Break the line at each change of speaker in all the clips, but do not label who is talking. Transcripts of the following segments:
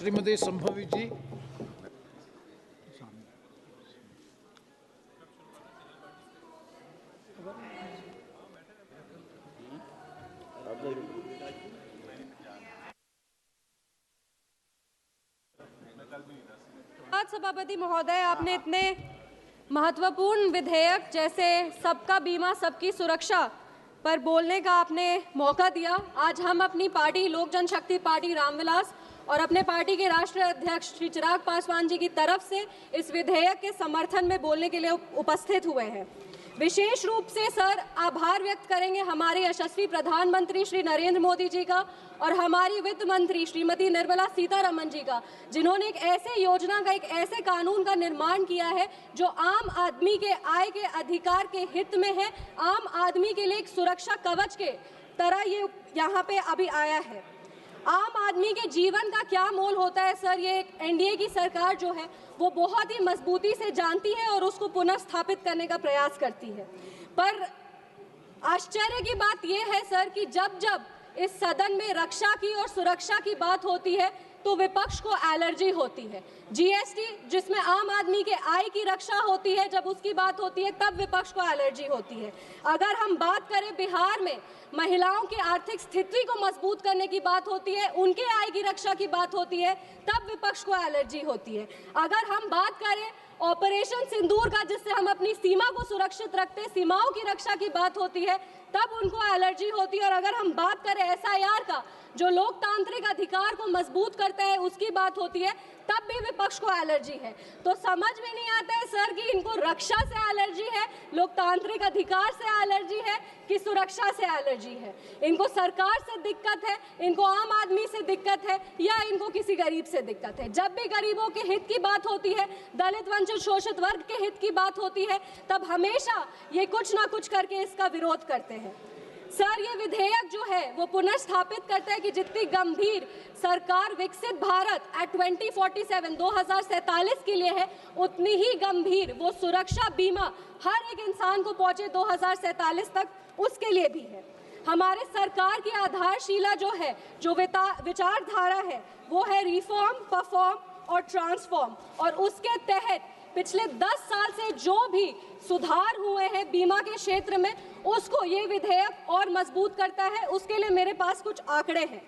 श्रीमती संभवी जी।
सभापति महोदय, आपने इतने महत्वपूर्ण विधेयक जैसे सबका बीमा सबकी सुरक्षा पर बोलने का आपने मौका दिया। आज हम अपनी पार्टी लोक जनशक्ति पार्टी रामविलास और अपने पार्टी के राष्ट्रीय अध्यक्ष श्री चिराग पासवान जी की तरफ से इस विधेयक के समर्थन में बोलने के लिए उपस्थित हुए हैं। विशेष रूप से सर आभार व्यक्त करेंगे हमारे यशस्वी प्रधानमंत्री श्री नरेंद्र मोदी जी का और हमारी वित्त मंत्री श्रीमती निर्मला सीतारमण जी का, जिन्होंने एक ऐसे योजना का, एक ऐसे कानून का निर्माण किया है जो आम आदमी के आय के अधिकार के हित में है, आम आदमी के लिए एक सुरक्षा कवच के तरह ये यहाँ पे अभी आया है। आम आदमी के जीवन का क्या मोल होता है सर, ये एक एनडीए की सरकार जो है वो बहुत ही मजबूती से जानती है और उसको पुनर्स्थापित करने का प्रयास करती है। पर आश्चर्य की बात यह है सर कि जब जब इस सदन में रक्षा की और सुरक्षा की बात होती है तो विपक्ष को एलर्जी होती है। जीएसटी जिसमें आम आदमी के आय की रक्षा होती है, जब उसकी बात होती है तब विपक्ष को एलर्जी होती है। अगर हम बात करें बिहार में महिलाओं की आर्थिक स्थिति को मजबूत करने की बात होती है, उनके आय की रक्षा की बात होती है, तब विपक्ष को एलर्जी होती है। अगर हम बात करें ऑपरेशन सिंदूर का, जिससे हम अपनी सीमा को सुरक्षित रखते हैं, सीमाओं की रक्षा की बात होती है, तब उनको एलर्जी होती है। और अगर हम बात करें एसआईआर का, जो लोकतांत्रिक अधिकार को मजबूत करता है, उसकी बात होती है, तब भी विपक्ष को एलर्जी है। तो समझ में नहीं आता है सर कि इनको रक्षा से एलर्जी है, लोकतांत्रिक अधिकार से एलर्जी है कि सुरक्षा से एलर्जी है। इनको सरकार से दिक्कत है, इनको आम आदमी से दिक्कत है, या इनको किसी गरीब से दिक्कत है। जब भी गरीबों के हित की बात होती है, दलित वंचित शोषित वर्ग के हित की बात होती है, तब हमेशा ये कुछ ना कुछ करके इसका विरोध करते हैं। सर ये विधेयक जो है वो पुनर्स्थापित करता है कि जितनी गंभीर सरकार विकसित भारत एट 2047 के लिए है, उतनी ही गंभीर वो सुरक्षा बीमा हर एक इंसान को पहुंचे 2047 तक, उसके लिए भी है। हमारे सरकार की आधारशिला जो है, जो विचारधारा है, वो है रिफॉर्म, परफॉर्म और ट्रांसफॉर्म। और उसके तहत पिछले 10 साल से जो भी सुधार हुए हैं बीमा के क्षेत्र में, उसको ये विधेयक और मजबूत करता है। उसके लिए मेरे पास कुछ आंकड़े हैं।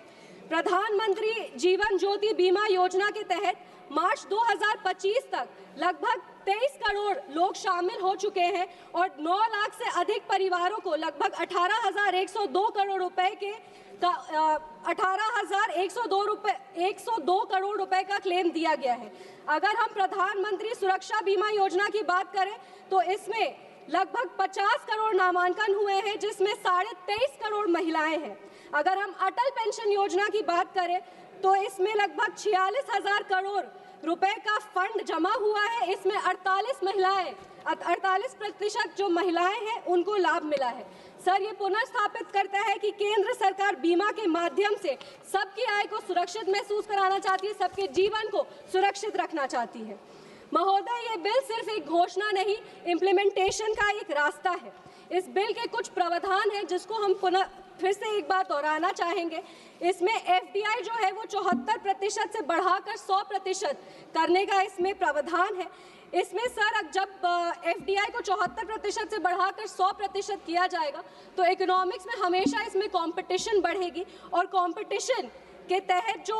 प्रधानमंत्री जीवन ज्योति बीमा योजना के तहत मार्च 2025 तक लगभग 23 करोड़ लोग शामिल हो चुके हैं और 9 लाख से अधिक परिवारों को लगभग 18,102 करोड़ रुपए के 102 करोड़ रुपए का क्लेम दिया गया है। अगर हम प्रधानमंत्री सुरक्षा बीमा योजना की बात करें तो इसमें लगभग 50 करोड़ नामांकन हुए हैं, जिसमें 23.5 करोड़ महिलाएं हैं। अगर हम अटल पेंशन योजना की बात करें तो इसमें लगभग 46,000 करोड़ रुपए का फंड जमा हुआ है। इसमें 48% जो महिलाएं हैं उनको लाभ मिला है। सर ये पुनर्स्थापित करता है कि केंद्र सरकार बीमा के माध्यम से सबकी आय को सुरक्षित महसूस कराना चाहती है, सबके जीवन को सुरक्षित रखना चाहती है। महोदय, ये बिल सिर्फ एक घोषणा नहीं, इम्प्लीमेंटेशन का एक रास्ता है। इस बिल के कुछ प्रावधान हैं जिसको हम फिर से एक बार दोहराना चाहेंगे। इसमें एफडीआई जो है वो 74% से बढ़ाकर 100% करने का इसमें प्रावधान है। इसमें सर जब एफडीआई को 74% से बढ़ाकर 100% किया जाएगा तो इकोनॉमिक्स में हमेशा इसमें कंपटीशन बढ़ेगी और कंपटीशन के तहत जो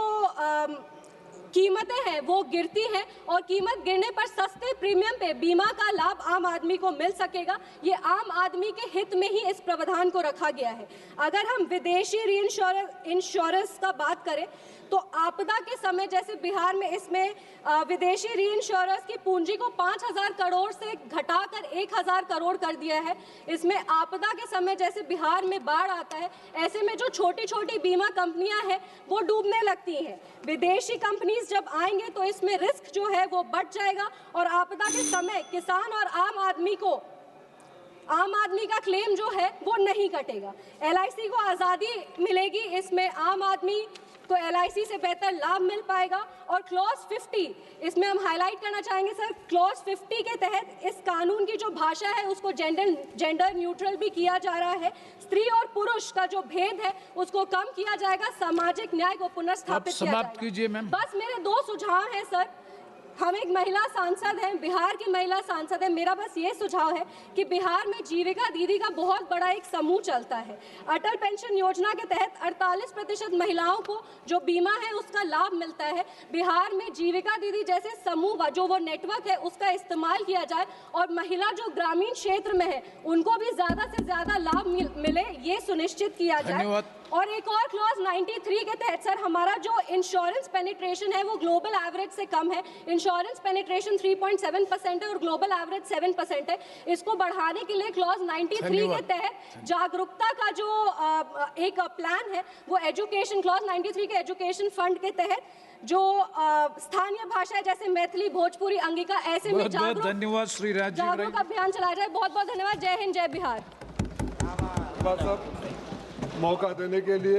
कीमतें हैं वो गिरती हैं और कीमत गिरने पर सस्ते प्रीमियम पे बीमा का लाभ आम आदमी को मिल सकेगा। ये आम आदमी के हित में ही इस प्रावधान को रखा गया है। अगर हम विदेशी इंश्योरेंस का बात करें तो आपदा के समय जैसे बिहार में इसमें विदेशी री इंश्योरेंस की पूंजी को 5,000 करोड़ से घटाकर 1,000 करोड़ कर दिया है। इसमें आपदा के समय जैसे बिहार में बाढ़ आता है, ऐसे में जो छोटी छोटी बीमा कंपनियां हैं वो डूबने लगती हैं। विदेशी कंपनीज जब आएंगे तो इसमें रिस्क जो है वो बढ़ जाएगा और आपदा के समय किसान और आम आदमी का क्लेम जो है वो नहीं कटेगा। एलआईसी को आज़ादी मिलेगी। इसमें आम आदमी को LIC से बेहतर लाभ मिल पाएगा। और क्लॉज 50 इसमें हम हाईलाइट करना चाहेंगे सर, क्लॉज 50 के तहत इस कानून की जो भाषा है उसको जेंडर न्यूट्रल भी किया जा रहा है। स्त्री और पुरुष का जो भेद है उसको कम किया जाएगा, सामाजिक न्याय को पुनर्स्थापित किया जाएगा।
समाप्त कीजिए मैम।
बस मेरे 2 सुझाव हैं सर। हम एक महिला सांसद हैं, बिहार की महिला सांसद है। मेरा बस ये सुझाव है कि बिहार में जीविका दीदी का बहुत बड़ा एक समूह चलता है। अटल पेंशन योजना के तहत 48% महिलाओं को जो बीमा है उसका लाभ मिलता है। बिहार में जीविका दीदी जैसे समूह जो वो नेटवर्क है उसका इस्तेमाल किया जाए और महिला जो ग्रामीण क्षेत्र में है उनको भी ज्यादा से ज्यादा लाभ मिले, ये सुनिश्चित किया जाए। और एक और क्लॉज 93 के तहत सर, हमारा जो इंश्योरेंस पेनिट्रेशन है वो ग्लोबल एवरेज से कम है। इंश्योरेंस पेनिट्रेशन 3.7% है और ग्लोबल एवरेज 7% है। इसको बढ़ाने के लिए क्लॉज 93 के तहत जागरूकता का जो एक प्लान है वो एजुकेशन, क्लॉज 93 के एजुकेशन फंड के तहत जो स्थानीय भाषा है जैसे मैथिली, भोजपुरी, अंगिका, ऐसे में
बहुत धन्यवाद श्री
जागरूक अभियान चलाया जाए। बहुत बहुत धन्यवाद। जय हिंद, जय बिहार।
मौका देने के लिए